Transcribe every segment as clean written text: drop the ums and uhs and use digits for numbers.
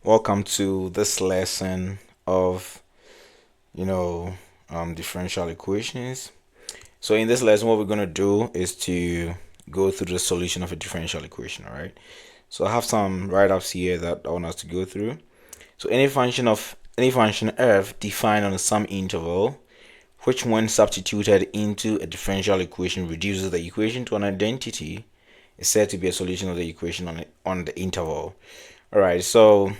Welcome to this lesson of differential equations. So in this lesson, what we're going to do is to go through the solution of a differential equation. All right. So I have some write-ups here that I want us to go through. So any function f defined on some interval, which when substituted into a differential equation reduces the equation to an identity, is said to be a solution of the equation on the interval. All right. So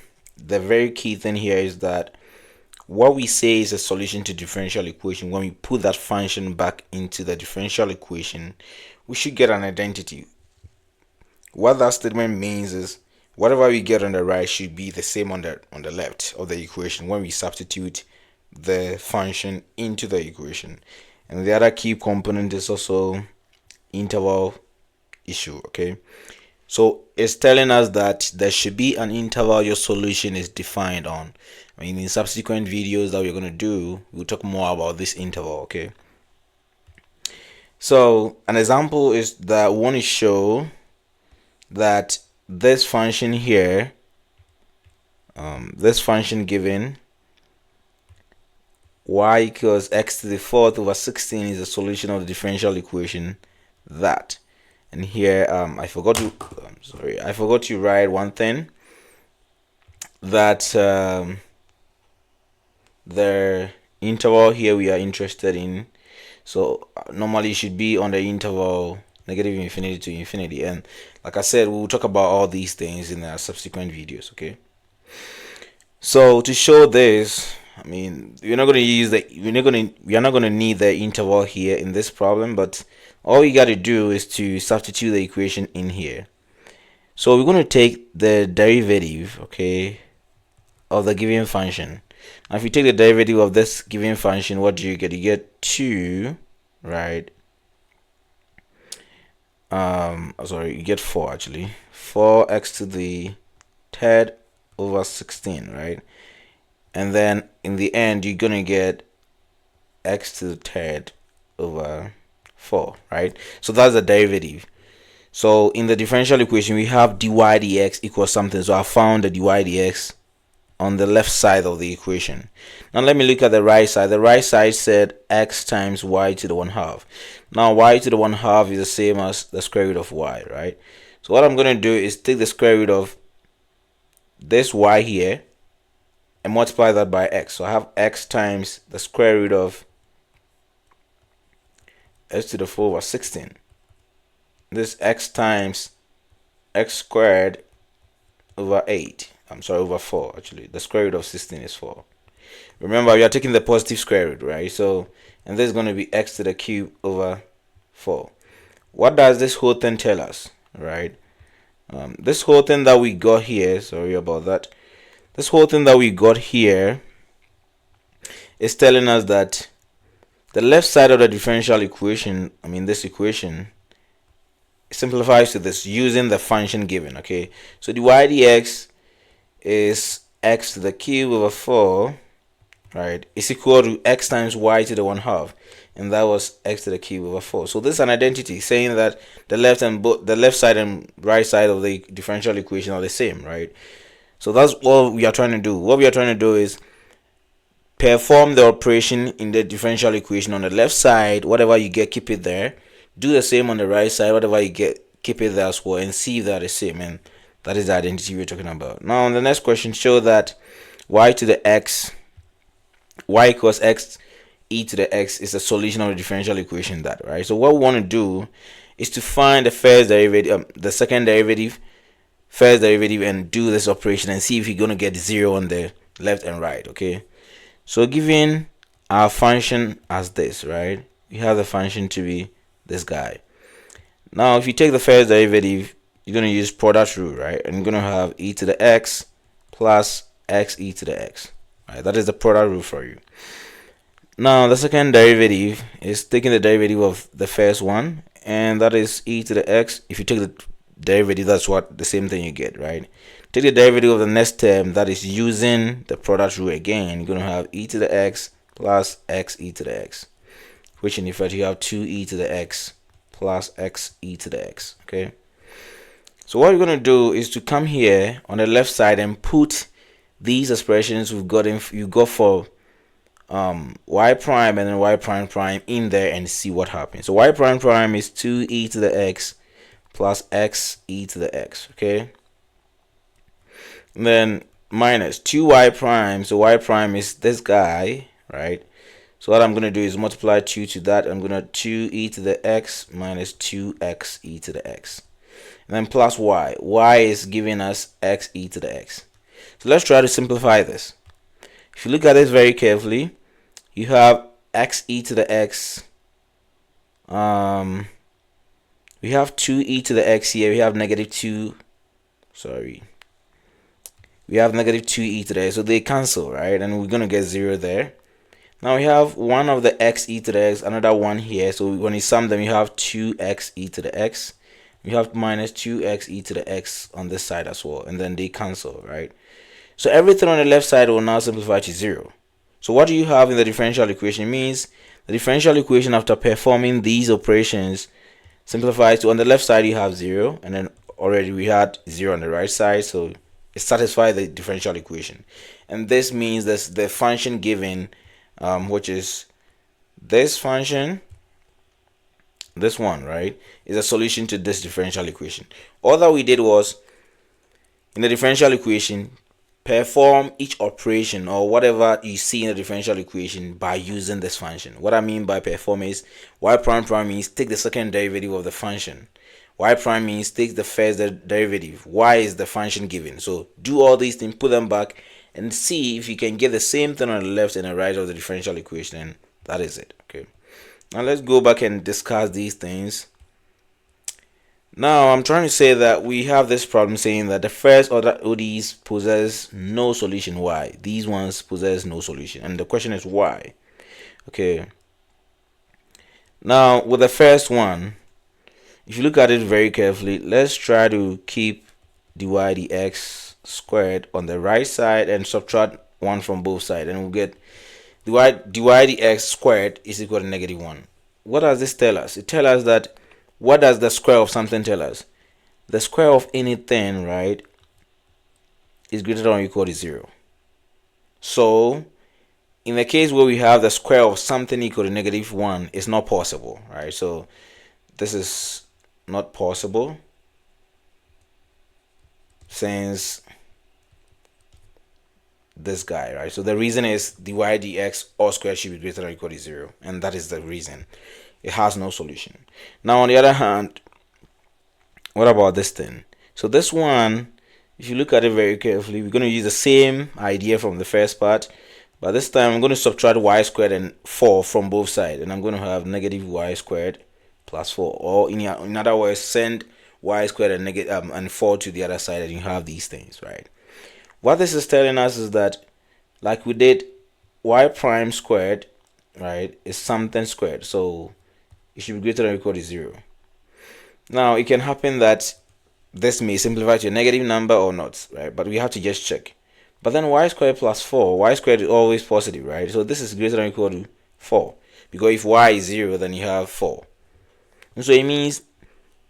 the very key thing here is that what we say is a solution to differential equation, when we put that function back into the differential equation, we should get an identity. What that statement means is whatever we get on the right should be the same on the left of the equation when we substitute the function into the equation. And the other key component is also interval issue. Okay, so it's telling us that there should be an interval your solution is defined on. I mean, in subsequent videos that we're going to do, we'll talk more about this interval. Okay, so an example is that we want to show that this function here, this function given y equals x to the fourth over 16 is a solution of the differential equation that. And here I forgot to write one thing, that the interval here we are interested in. So normally it should be on the interval negative infinity to infinity, and like I said, we'll talk about all these things in our subsequent videos. Okay, so to show this, I mean, we are not going to need the interval here in this problem, but all you got to do is to substitute the equation in here. So we're going to take the derivative, okay, of the given function. Now if you take the derivative of this given function, what do you get? You get 2, right? Sorry, you get 4 actually. 4x to the third over 16, right? And then in the end, you're gonna get x to the third over 4, right? So that's the derivative. So in the differential equation, we have dy dx equals something. So I found the dy dx on the left side of the equation. Now let me look at the right side. The right side said x times y to the 1/2. Now y to the 1/2 is the same as the square root of y, right? So what I'm going to do is take the square root of this y here and multiply that by x. So I have x times the square root of x to the 4 over 16. This x times x squared over 8. I'm sorry, over 4 actually. The square root of 16 is 4. Remember, we are taking the positive square root, right? So, and this is going to be x to the cube over 4. What does this whole thing tell us, right? This whole thing that we got here, sorry about that. This whole thing that we got here is telling us that the left side of the differential equation, I mean this equation, simplifies to this using the function given. Okay, so dy dx is x to the cube over 4, right, is equal to x times y to the 1/2, and that was x to the cube over 4. So this is an identity saying that the left side and right side of the differential equation are the same, right? So that's what we are trying to do. What we are trying to do is perform the operation in the differential equation on the left side. Whatever you get, keep it there. Do the same on the right side. Whatever you get, keep it there as well, and see if they're the same. And that is the identity we're talking about. Now on the next question, show that y equals x e to the x is the solution of the differential equation that, right? So what we want to do is to find the first derivative, the second derivative, first derivative, and do this operation and see if you're going to get 0 on the left and right. Okay, so given our function as this, right, we have the function to be this guy. Now if you take the first derivative, you're going to use product rule, right? And you're going to have e to the x plus x e to the x, right? That is the product rule for you. Now the second derivative is taking the derivative of the first one, and that is e to the x. If you take the derivative, that's what the same thing you get, right? Take the derivative of the next term, that is using the product rule again. You're going to have e to the x plus x e to the x, which in effect you have 2e to the x plus x e to the x. Okay, so what you're going to do is to come here on the left side and put these expressions we've gotten, you go for y prime and then y prime prime in there and see what happens. So y prime prime is 2e to the x plus x e to the x, okay? And then minus 2y prime, so y prime is this guy, right? So what I'm going to do is multiply 2 to that. I'm going to 2e to the x minus 2x e to the x. And then plus y. Y is giving us x e to the x. So let's try to simplify this. If you look at this very carefully, you have x e to the x. We have 2e to the x here. We have negative 2. Sorry. We have negative 2e to the x. So they cancel, right? And we're going to get 0 there. Now we have one of the x e to the x, another one here. So when you sum them, you have 2x e to the x. You have minus 2x e to the x on this side as well. And then they cancel, right? So everything on the left side will now simplify to 0. So what do you have in the differential equation? It means the differential equation, after performing these operations, simplifies to, on the left side you have 0. And then already we had 0 on the right side. So it satisfies the differential equation. And this means that the function given, which is this function, this one, right, is a solution to this differential equation. All that we did was, in the differential equation, perform each operation or whatever you see in the differential equation by using this function. What I mean by perform is y prime prime means take the second derivative of the function. Y prime means take the first derivative. Y is the function given. So do all these things, put them back, and see if you can get the same thing on the left and the right of the differential equation, and that is it. Okay, now let's go back and discuss these things. Now I'm trying to say that we have this problem saying that the first order ODEs possess no solution. Why? These ones possess no solution, and the question is why. Okay, now with the first one, if you look at it very carefully, let's try to keep dy dx squared on the right side and subtract 1 from both sides, and we'll get dy dx squared is equal to negative 1. What does this tell us? It tells us that, what does the square of something tell us? The square of anything, right, is greater than or equal to 0. So in the case where we have the square of something equal to negative 1, it's not possible, right? So this is not possible, since this guy, right? So the reason is dy dx all squared should be greater than or equal to 0, and that is the reason. It has no solution. Now on the other hand, what about this thing? So this one, if you look at it very carefully, we're going to use the same idea from the first part, but this time I'm going to subtract y squared and 4 from both sides, and I'm going to have negative y squared plus 4, or in other words, send y squared and negative and 4 to the other side, and you have these things, right? What this is telling us is that, like we did, y prime squared, right, is something squared, so it should be greater than or equal to 0. Now it can happen that this may simplify to a negative number or not, right? But we have to just check. But then y squared plus 4, y squared is always positive, right? So this is greater than or equal to 4, because if y is 0, then you have 4. And so it means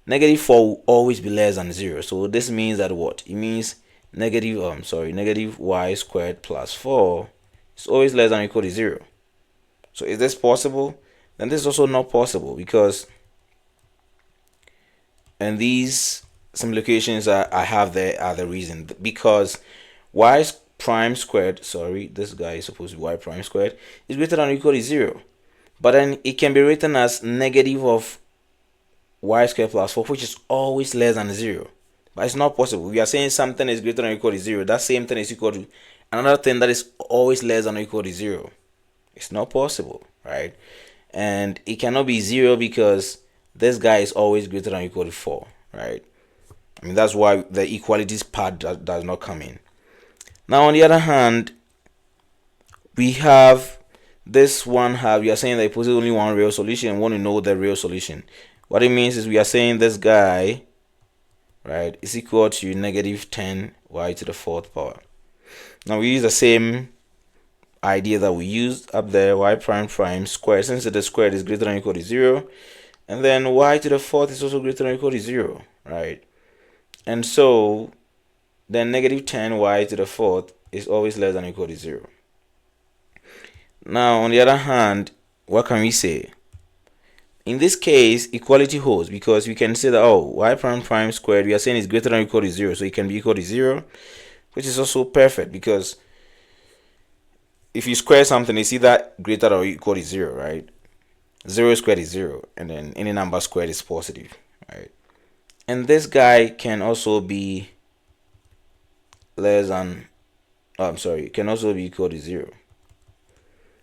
negative 4 will always be less than 0. So this means that what? It means negative y squared plus 4 is always less than or equal to 0. So is this possible? Then this is also not possible, because, and these simplifications I have there are the reason, because y prime squared, this guy is supposed to be y prime squared, is greater than or equal to 0. But then it can be written as negative of y squared plus 4, which is always less than 0. But it's not possible. We are saying something is greater than or equal to 0. That same thing is equal to another thing that is always less than or equal to 0. It's not possible, right? And it cannot be 0 because this guy is always greater than or equal to 4, right? I mean, that's why the equalities part does not come in. Now on the other hand, we have this one we are saying that it possesses only one real solution, and want to know the real solution. What it means is we are saying this guy, right, is equal to negative 10 y to the 4th power. Now we use the same idea that we used up there, y prime prime squared, since the squared is greater than or equal to 0, and then y to the 4th is also greater than or equal to 0, right? And so then negative 10y to the fourth is always less than or equal to 0. Now, on the other hand, what can we say? In this case, equality holds, because we can say that, oh, y prime prime squared, we are saying is greater than or equal to 0, so it can be equal to 0, which is also perfect, because if you square something, it's either greater or equal to 0, right? 0 squared is 0, and then any number squared is positive, right? And this guy can also be less than, oh, I'm sorry, can also be equal to 0,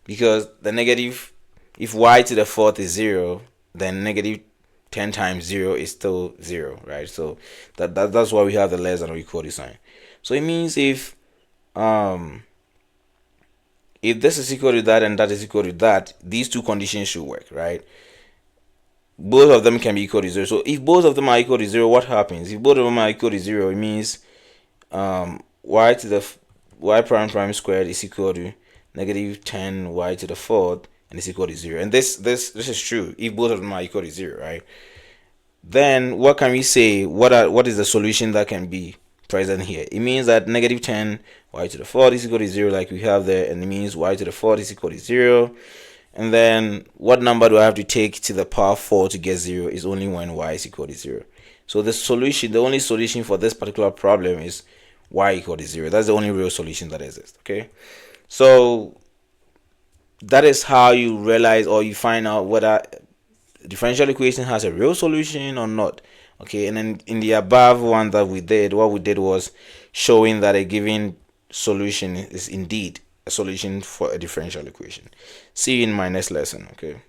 because the negative, if y to the fourth is 0, then negative 10 times 0 is still 0, right? So that's why we have the less than or equal to sign. So it means if this is equal to that and that is equal to that, these two conditions should work, right? Both of them can be equal to 0. So if both of them are equal to 0, what happens? If both of them are equal to 0, it means y to the y prime prime squared is equal to negative 10 y to the fourth, and it's equal to 0. And this is true if both of them are equal to 0, right? Then what can we say? What is the solution that can be present here? It means that negative 10 y to the fourth is equal to 0, like we have there, and it means y to the fourth is equal to 0. And then what number do I have to take to the power 4 to get 0 is only when y is equal to 0. So the only solution for this particular problem is y equal to 0. That's the only real solution that exists, okay? So that is how you realize, or you find out whether differential equation has a real solution or not, okay? And then in the above one that we did, what we did was showing that a given solution is indeed a solution for a differential equation. See you in my next lesson, okay?